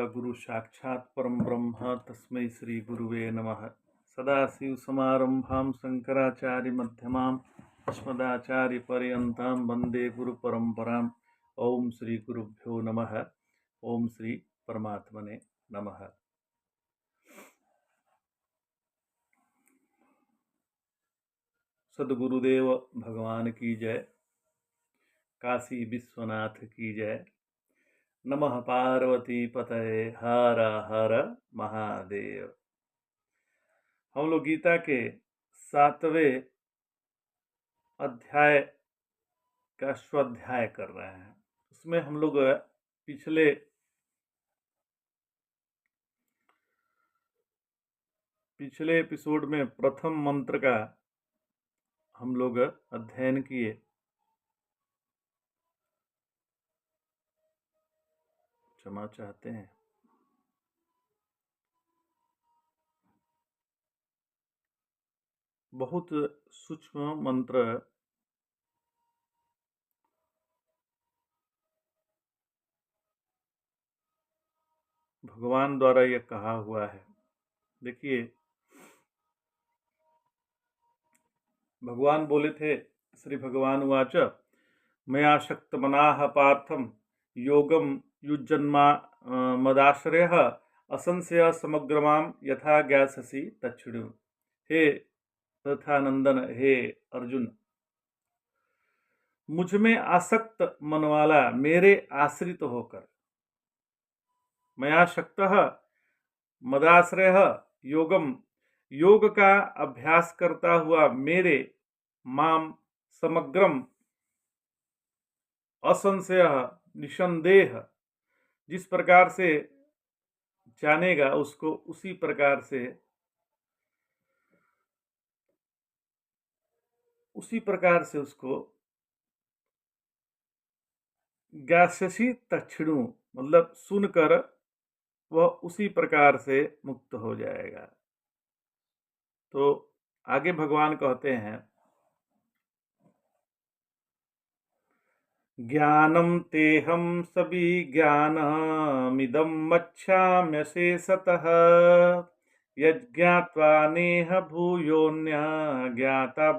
गुरु साक्षात् परम ब्रह्म तस्मै श्री गुरुवे नमः। सदाशिवसमारंभां शंकराचार्यमध्यमाम् अस्मदाचार्यपर्यन्तां वन्दे गुरुपरम्पराम्। ओम श्री गुरुभ्यो नमः। ओम श्री परमात्मने नमः। सद्गुरुदेव भगवान की जय। काशी विश्वनाथ की जय। नमः पार्वती पतये हर हर महादेव। हम लोग गीता के 7वें अध्याय का स्वाध्याय कर रहे हैं। उसमें हम लोग पिछले एपिसोड में प्रथम मंत्र का हम लोग अध्ययन किए। क्षमा चाहते हैं। बहुत सूक्ष्म मंत्र भगवान द्वारा यह कहा हुआ है। देखिए, भगवान बोले थे, श्री भगवान उवाच मया शक्तमनाः पार्थम योगम युज्जन्मा मदाश्रयः असंशय समग्रमाम यथा ज्ञास्यसि तच्छृणु। हे तथानंदन, हे अर्जुन, मुझ में आसक्त मन वाला मेरे आश्रित होकर, मया शक्तः मदाश्रयः योगम, योग का अभ्यास करता हुआ मेरे, माम समग्रम, असंशय निसंदेह, जिस प्रकार से जानेगा उसको उसी प्रकार से उसको ज्ञास्यसि तच्छृणु, मतलब सुनकर वह उसी प्रकार से मुक्त हो जाएगा। तो आगे भगवान कहते हैं, ज्ञानम तेहम सविज्ञानमिदं मच्छाम्यशेषतः यज्ञात्वा नेह भूयोऽन्यः ज्ञातव्यमवशिष्यते।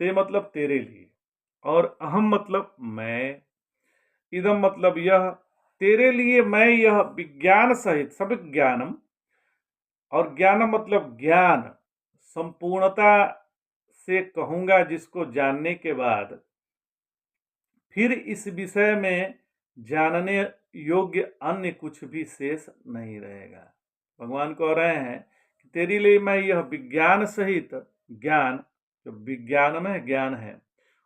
ते मतलब तेरे लिए, और अहम मतलब मैं, इदम मतलब यह, तेरे लिए मैं यह विज्ञान सहित सब ज्ञानम, और ज्ञान मतलब ज्ञान संपूर्णता से कहूंगा, जिसको जानने के बाद फिर इस विषय में जानने योग्य अन्य कुछ भी शेष नहीं रहेगा। भगवान कह रहे हैं कि तेरे लिए मैं यह विज्ञान सहित ज्ञान, जो विज्ञान में ज्ञान है,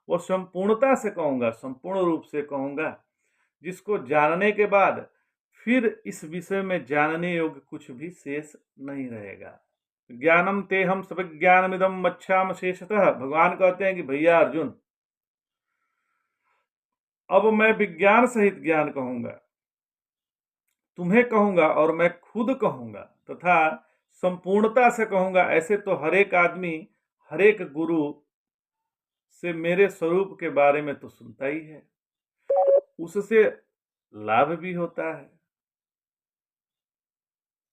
वो संपूर्णता से कहूंगा, संपूर्ण रूप से कहूंगा, जिसको जानने के बाद फिर इस विषय में जानने योग्य कुछ भी शेष नहीं रहेगा। ज्ञानम तेहम सविज्ञानमिदं मच्छामि शेषतः। भगवान कहते हैं कि भैया अर्जुन, अब मैं विज्ञान सहित ज्ञान कहूंगा, तुम्हें कहूंगा और मैं खुद कहूंगा तथा संपूर्णता से कहूंगा। ऐसे तो हर एक आदमी हर एक गुरु से मेरे स्वरूप के बारे में तो सुनता ही है, उससे लाभ भी होता है,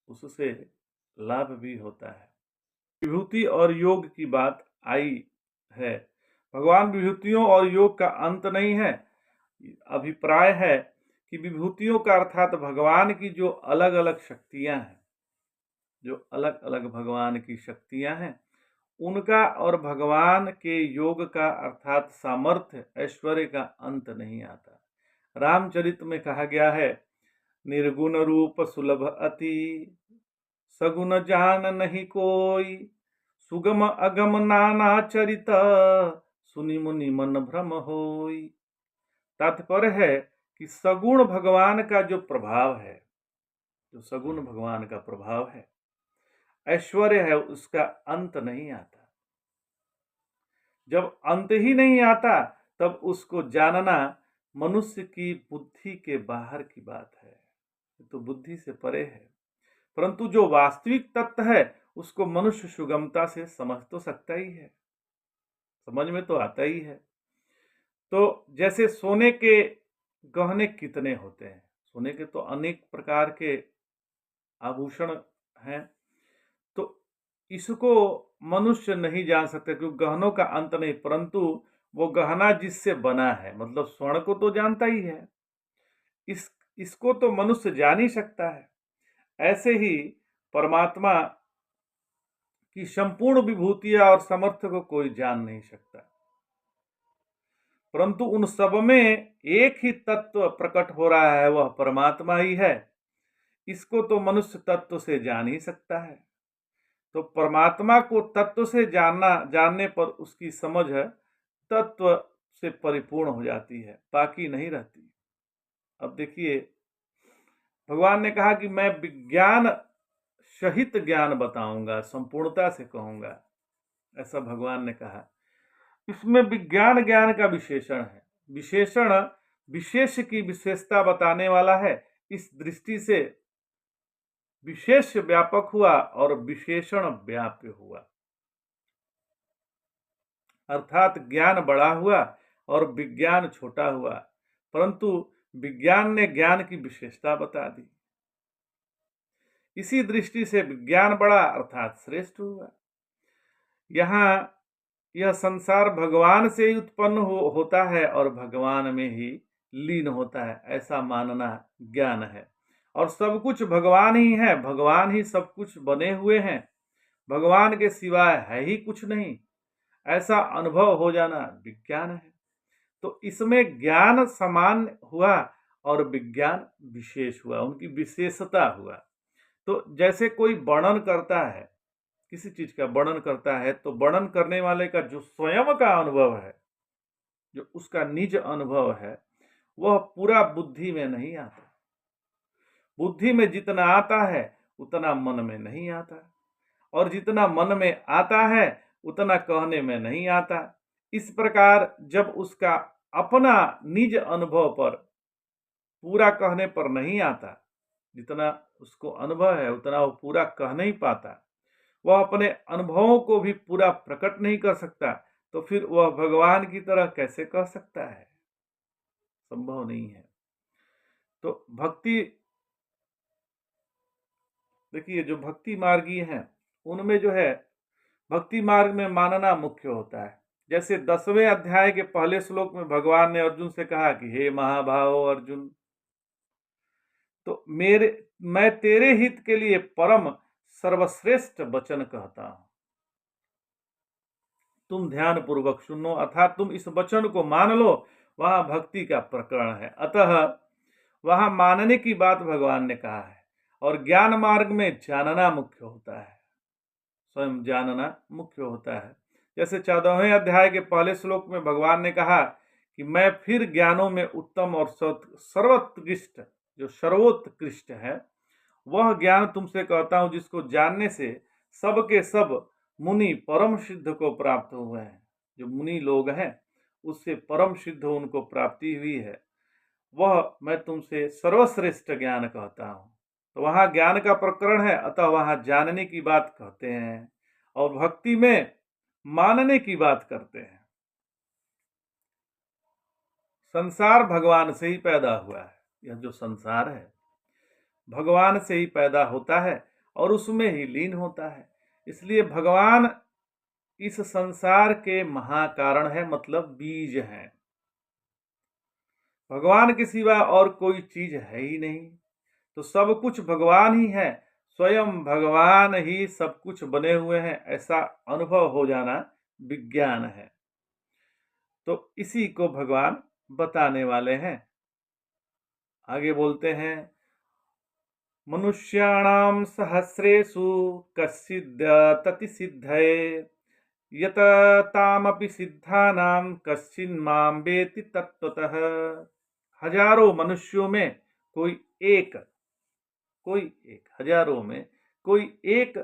उससे लाभ भी होता है। विभूति और योग की बात आई है। भगवान विभूतियों और योग का अंत नहीं है। अभिप्राय है कि विभूतियों का अर्थात भगवान की जो अलग अलग शक्तियां हैं, जो अलग अलग भगवान की शक्तियां हैं, उनका और भगवान के योग का अर्थात सामर्थ्य, ऐश्वर्य का अंत नहीं आता। रामचरित में कहा गया है, निर्गुण रूप सुलभ अति, सगुण जान नहीं कोई, सुगम अगम नाना चरित, सुनि मुनि मन भ्रम होई। तात्पर्य है कि सगुण भगवान का जो प्रभाव है, जो सगुण भगवान का प्रभाव है, ऐश्वर्य है, उसका अंत नहीं आता। जब अंत ही नहीं आता तब उसको जानना मनुष्य की बुद्धि के बाहर की बात है, तो बुद्धि से परे है। परंतु जो वास्तविक तत्व है उसको मनुष्य सुगमता से समझ तो सकता ही है, समझ में तो आता ही है। तो जैसे सोने के गहने कितने होते हैं, सोने के तो अनेक प्रकार के आभूषण हैं, तो इसको मनुष्य नहीं जान सकते क्योंकि गहनों का अंत नहीं, परंतु वो गहना जिससे बना है, मतलब स्वर्ण को तो जानता ही है, इसको तो मनुष्य जान ही सकता है। ऐसे ही परमात्मा की संपूर्ण विभूतियां और सामर्थ्य को कोई जान नहीं सकता, परंतु उन सब में एक ही तत्व प्रकट हो रहा है, वह परमात्मा ही है। इसको तो मनुष्य तत्व से जान ही सकता है। तो परमात्मा को तत्व से जानने पर उसकी समझ तत्व से परिपूर्ण हो जाती है, बाकी नहीं रहती। अब देखिए, भगवान ने कहा कि मैं विज्ञान सहित ज्ञान बताऊंगा, संपूर्णता से कहूंगा, ऐसा भगवान ने कहा। इसमें विज्ञान ज्ञान का विशेषण है, विशेषण विशेष की विशेषता बताने वाला है। इस दृष्टि से विशेष व्यापक हुआ और विशेषण व्याप्य हुआ, अर्थात ज्ञान बड़ा हुआ और विज्ञान छोटा हुआ, परंतु विज्ञान ने ज्ञान की विशेषता बता दी। इसी दृष्टि से विज्ञान बड़ा अर्थात श्रेष्ठ हुआ। यहाँ यह संसार भगवान से ही उत्पन्न होता है और भगवान में ही लीन होता है, ऐसा मानना ज्ञान है। और सब कुछ भगवान ही है, भगवान ही सब कुछ बने हुए हैं, भगवान के सिवाय है ही कुछ नहीं, ऐसा अनुभव हो जाना विज्ञान है। तो इसमें ज्ञान समान हुआ और विज्ञान विशेष हुआ, उनकी विशेषता हुआ। तो जैसे कोई वर्णन करता है, किसी चीज का वर्णन करता है, तो वर्णन करने वाले का जो स्वयं का अनुभव है, जो उसका निज अनुभव है, वह पूरा बुद्धि में नहीं आता। बुद्धि में जितना आता है उतना मन में नहीं आता, और जितना मन में आता है उतना कहने में नहीं आता। इस प्रकार जब उसका अपना निज अनुभव पर पूरा कहने पर नहीं आता, जितना उसको अनुभव है उतना वो पूरा कह नहीं पाता, वह अपने अनुभवों को भी पूरा प्रकट नहीं कर सकता, तो फिर वह भगवान की तरह कैसे कह सकता है? संभव नहीं है। तो भक्ति, देखिए जो भक्ति मार्गी हैं उनमें जो है भक्ति मार्ग में मानना मुख्य होता है। जैसे 10वें अध्याय के पहले श्लोक में भगवान ने अर्जुन से कहा कि हे महाभाव अर्जुन, तो मैं तेरे हित के लिए परम सर्वश्रेष्ठ वचन कहता हूं, तुम ध्यान पूर्वक सुनो, अर्थात तुम इस वचन को मान लो। वहां भक्ति का प्रकरण है, अतः वहां मानने की बात भगवान ने कहा है। और ज्ञान मार्ग में जानना मुख्य होता है, स्वयं जानना मुख्य होता है। जैसे 14वें अध्याय के पहले श्लोक में भगवान ने कहा कि मैं फिर ज्ञानों में उत्तम और सर्वोत्कृष्ट, जो सर्वोत्कृष्ट है, वह ज्ञान तुमसे कहता हूं जिसको जानने से सब के सब मुनि परम सिद्ध को प्राप्त हुए हैं। जो मुनि लोग हैं उससे परम सिद्ध उनको प्राप्ति हुई है, वह मैं तुमसे सर्वश्रेष्ठ ज्ञान कहता हूं। तो वहां ज्ञान का प्रकरण है, अतः वहां जानने की बात कहते हैं, और भक्ति में मानने की बात करते हैं। संसार भगवान से ही पैदा हुआ है, यह जो संसार है भगवान से ही पैदा होता है और उसमें ही लीन होता है। इसलिए भगवान इस संसार के महाकारण है, मतलब बीज है। भगवान के सिवा और कोई चीज है ही नहीं, तो सब कुछ भगवान ही है, स्वयं भगवान ही सब कुछ बने हुए हैं, ऐसा अनुभव हो जाना विज्ञान है। तो इसी को भगवान बताने वाले हैं। आगे बोलते हैं, मनुष्याणाम सहस्रेषु कश्चिद् सिद्धये यत तामपि सिद्धानाम कश्चिन्मां वेति तत्वतः। हजारों मनुष्यों में कोई एक, हजारों में कोई एक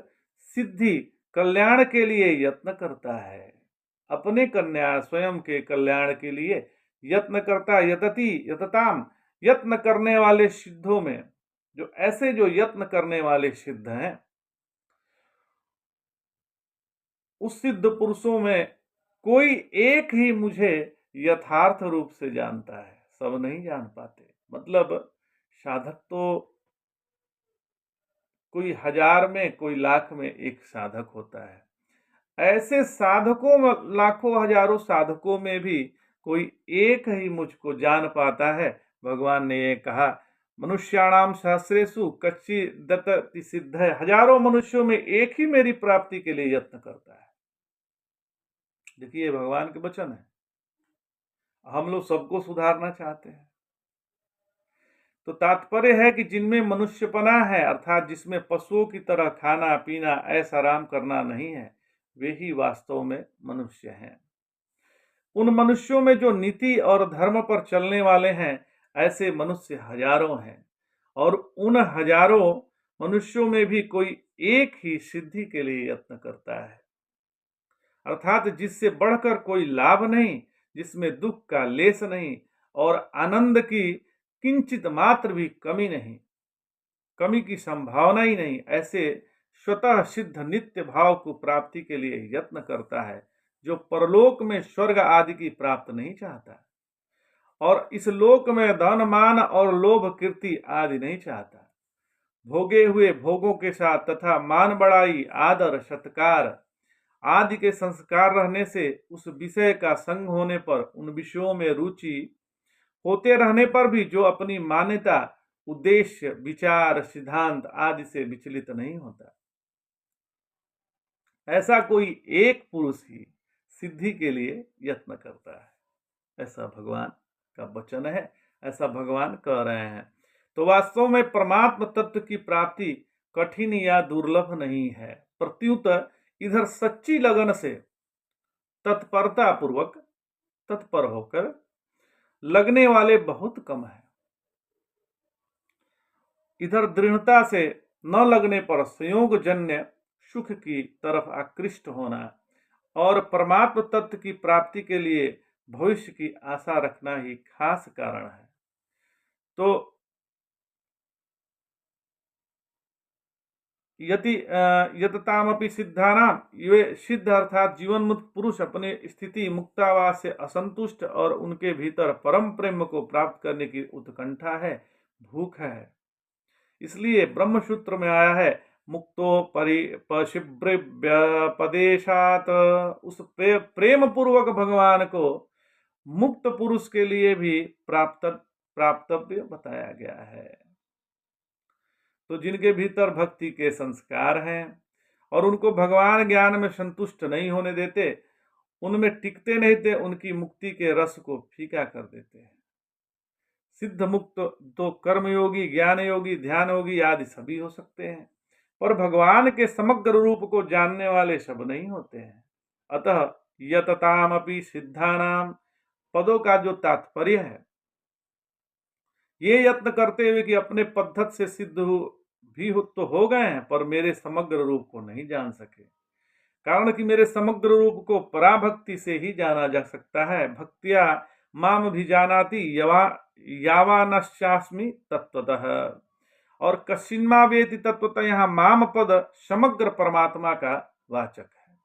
सिद्धि कल्याण के लिए यत्न करता है, अपने कल्याण स्वयं के कल्याण के लिए यत्न करता। यतताम, यत्न करने वाले सिद्धों में, जो ऐसे जो यत्न करने वाले सिद्ध हैं, उस सिद्ध पुरुषों में कोई एक ही मुझे यथार्थ रूप से जानता है, सब नहीं जान पाते। मतलब साधक तो कोई हजार में, कोई लाख में एक साधक होता है। ऐसे साधकों में, लाखों हजारों साधकों में भी कोई एक ही मुझको जान पाता है। भगवान ने ये कहा, मनुष्याणाम सहस्रेषु कच्चिदति सिद्ध है। हजारों मनुष्यों में एक ही मेरी प्राप्ति के लिए यत्न करता है। देखिए, भगवान के वचन है। हम लोग सबको सुधारना चाहते हैं, तो तात्पर्य है कि जिनमें मनुष्यपना है, अर्थात जिसमें पशुओं की तरह खाना पीना ऐश आराम करना नहीं है, वे ही वास्तव में मनुष्य हैं। उन मनुष्यों में जो नीति और धर्म पर चलने वाले हैं, ऐसे मनुष्य हजारों हैं। और उन हजारों मनुष्यों में भी कोई एक ही सिद्धि के लिए यत्न करता है, अर्थात जिससे बढ़कर कोई लाभ नहीं, जिसमें दुख का लेस नहीं और आनंद की किंचित मात्र भी कमी की संभावना ही नहीं, ऐसे स्वतः सिद्ध नित्य भाव को प्राप्ति के लिए यत्न करता है, जो परलोक में स्वर्ग आदि की प्राप्त नहीं चाहता और इस लोक में धन मान और लोभ कीर्ति आदि नहीं चाहता। भोगे हुए भोगों के साथ तथा मान बढ़ाई, आदर, सत्कार आदि के संस्कार रहने से, उस विषय का संग होने पर, उन विषयों में रुचि होते रहने पर भी जो अपनी मान्यता, उद्देश्य, विचार, सिद्धांत आदि से विचलित नहीं होता, ऐसा कोई एक पुरुष ही सिद्धि के लिए यत्न करता है। ऐसा भगवान का वचन है, ऐसा भगवान कह रहे हैं। तो वास्तव में परमात्म तत्व की प्राप्ति कठिन या दुर्लभ नहीं है, प्रत्युत इधर सच्ची लगन से तत्परता पूर्वक तत्पर होकर लगने वाले बहुत कम है। इधर दृढ़ता से न लगने पर संयोगजन्य सुख की तरफ आकृष्ट होना और परमात्म तत्व की प्राप्ति के लिए भविष्य की आशा रखना ही खास कारण है। तो यदि यततामपि सिद्धानाम, ये सिद्ध अर्थात जीवन मुक्त पुरुष अपने स्थिति मुक्तावास से असंतुष्ट और उनके भीतर परम प्रेम को प्राप्त करने की उत्कंठा है, भूख है। इसलिए ब्रह्मसूत्र में आया है, मुक्तो परिपशिव्यपदेशात, उस प्रेम पूर्वक भगवान को मुक्त पुरुष के लिए भी प्राप्तव्य बताया गया है। तो जिनके भीतर भक्ति के संस्कार हैं और उनको भगवान ज्ञान में संतुष्ट नहीं होने देते, उनमें टिकते नहीं थे, उनकी मुक्ति के रस को फीका कर देते हैं। सिद्ध मुक्त तो कर्मयोगी, ज्ञान योगी, ध्यान योगी आदि सभी हो सकते हैं, पर भगवान के समग्र रूप को जानने वाले सब नहीं होते हैं। अतः यततामपि सिद्धानाम पदों का जो तात्पर्य है, ये यत्न करते हुए कि अपने पद्धत से सिद्ध तो हो गए हैं, पर मेरे समग्र रूप को नहीं जान सके। कारण कि मेरे समग्र रूप को पराभक्ति से ही जाना जा सकता है। भक्तिया माम भी जानाति यावानश्चास्मि तत्वतः, और कस्मिन्मा वेति तत्वतः, यहाँ माम पद समग्र परमात्मा का वाचक है।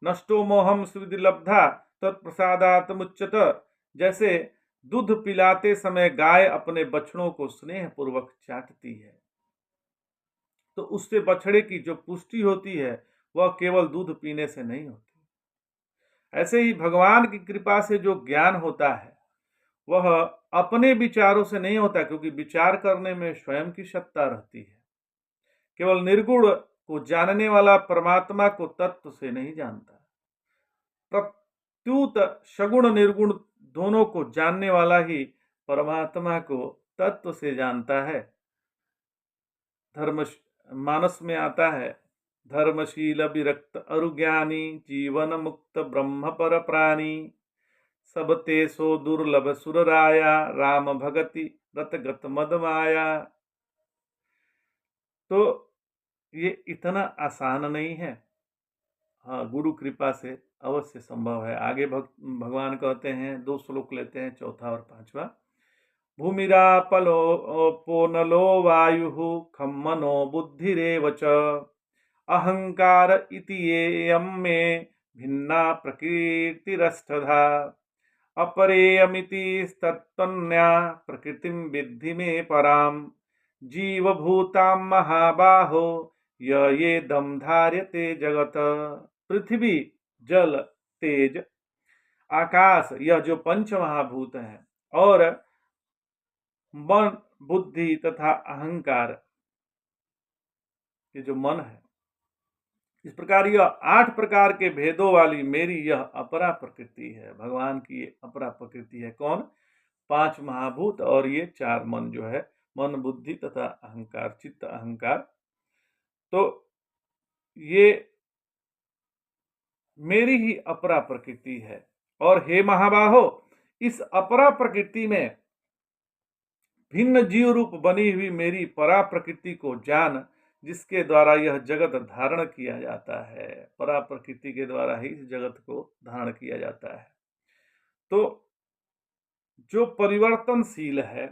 नष्टो मोहम सुविधि लब्धा तत्प्रसादात मुच्यत, जैसे दूध पिलाते समय गाय अपने बछड़ों को स्नेह पूर्वक चाटती है, तो उससे बछड़े की जो पुष्टि होती है वह केवल दूध पीने से नहीं होती। ऐसे ही भगवान की कृपा से जो ज्ञान होता है वह अपने विचारों से नहीं होता, क्योंकि विचार करने में स्वयं की सत्ता रहती है। केवल निर्गुण को जानने वाला परमात्मा को तत्व से नहीं जानता, प्रत्युत सगुण निर्गुण दोनों को जानने वाला ही परमात्मा को तत्व से जानता है। धर्म मानस में आता है, धर्मशील विरक्त अरुज्ञानी, जीवन मुक्त ब्रह्म पर प्राणी, सब ते सो दुर्लभ सुरराया, राम भगति रतगत मद माया। तो ये इतना आसान नहीं है, हाँ, गुरु कृपा से अवश्य संभव है। आगे भगवान कहते हैं, 2 श्लोक लेते हैं, चौथा और पांचवा। भूमिरापलो पोनलो वायुः खम्मनो बुद्धिरेव च, अहंकार इति येयं मे भिन्ना प्रकृतिरष्टधा अपरेयमिति तत्त्वन्या प्रकृतिं विद्धि मे पराम जीवभूतां महाबाहो ये दम धार्यते जगत। पृथ्वी, जल, तेज, आकाश, यह जो पंच महाभूत हैं, और मन, बुद्धि तथा अहंकार, ये जो मन है, इस प्रकार यह 8 प्रकार के भेदों वाली मेरी यह अपरा प्रकृति है। भगवान की ये अपरा प्रकृति है। कौन? 5 महाभूत और ये 4 मन जो है, मन, बुद्धि तथा अहंकार, चित्त, अहंकार। तो ये मेरी ही अपरा प्रकृति है। और हे महाबाहो, इस अपरा प्रकृति में भिन्न जीव रूप बनी हुई मेरी परा प्रकृति को जान, जिसके द्वारा यह जगत धारण किया जाता है। परा प्रकृति के द्वारा ही इस जगत को धारण किया जाता है। तो जो परिवर्तनशील है,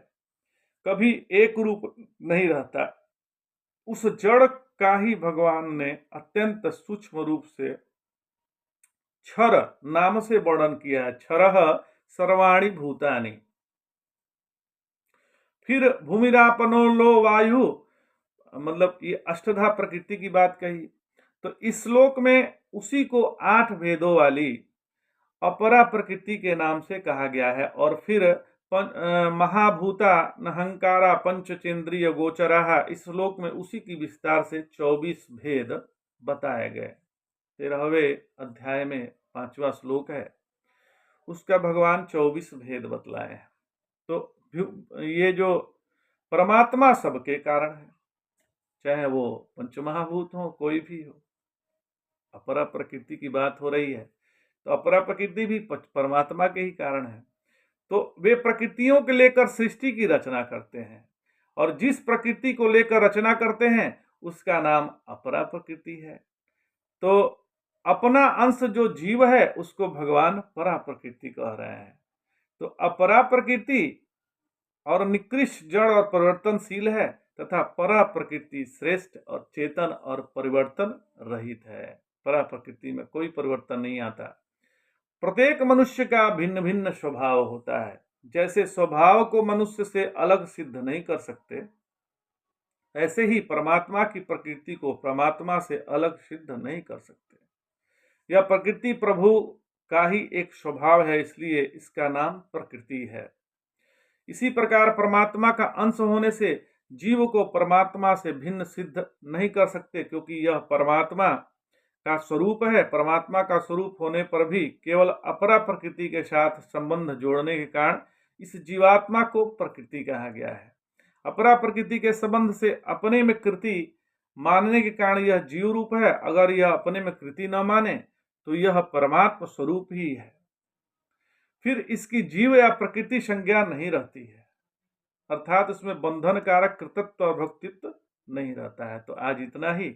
कभी एक रूप नहीं रहता, उस जड़ का ही भगवान ने अत्यंत सूक्ष्म रूप से क्षर नाम से वर्णन किया है। क्षरः सर्वाणि भूतानि। फिर भूमिरापनो लो वायु, मतलब ये अष्टधा प्रकृति की बात कही। तो इस श्लोक में उसी को 8 भेदों वाली अपरा प्रकृति के नाम से कहा गया है। और फिर महाभूता नहंकारा पंचचेंद्रिय गोचरा, इस श्लोक में उसी की विस्तार से 24 भेद बताए गए। 13वें अध्याय में 5वां श्लोक है, उसका भगवान 24 भेद बतलाए हैं। तो ये जो परमात्मा सबके कारण है, चाहे वो पंचमहाभूत हो, कोई भी हो, अपरा प्रकृति की बात हो रही है, तो अपरा प्रकृति भी परमात्मा के ही कारण है। तो वे प्रकृतियों के लेकर सृष्टि की रचना करते हैं, और जिस प्रकृति को लेकर रचना करते हैं उसका नाम अपरा प्रकृति है। तो अपना अंश जो जीव है उसको भगवान परा प्रकृति कह रहे हैं। तो अपरा प्रकृति और निकृष्ट, जड़ और परिवर्तनशील है, तथा परा प्रकृति श्रेष्ठ और चेतन और परिवर्तन रहित है। परा प्रकृति में कोई परिवर्तन नहीं आता। प्रत्येक मनुष्य का भिन्न भिन्न स्वभाव होता है। जैसे स्वभाव को मनुष्य से अलग सिद्ध नहीं कर सकते, ऐसे ही परमात्मा की प्रकृति को परमात्मा से अलग सिद्ध नहीं कर सकते। यह प्रकृति प्रभु का ही एक स्वभाव है, इसलिए इसका नाम प्रकृति है। इसी प्रकार परमात्मा का अंश होने से जीव को परमात्मा से भिन्न सिद्ध नहीं कर सकते, क्योंकि यह परमात्मा का स्वरूप है। परमात्मा का स्वरूप होने पर भी केवल अपरा प्रकृति के साथ संबंध जोड़ने के कारण इस जीवात्मा को प्रकृति कहा गया है। अपरा प्रकृति के संबंध से अपने में कृति मानने के कारण यह जीव रूप है। अगर यह अपने में कृति न माने तो यह परमात्मा स्वरूप ही है। फिर इसकी जीव या प्रकृति संज्ञा नहीं रहती है, अर्थात इसमें बंधन कारक कृतत्व और भक्तित्व नहीं रहता है। तो आज इतना ही।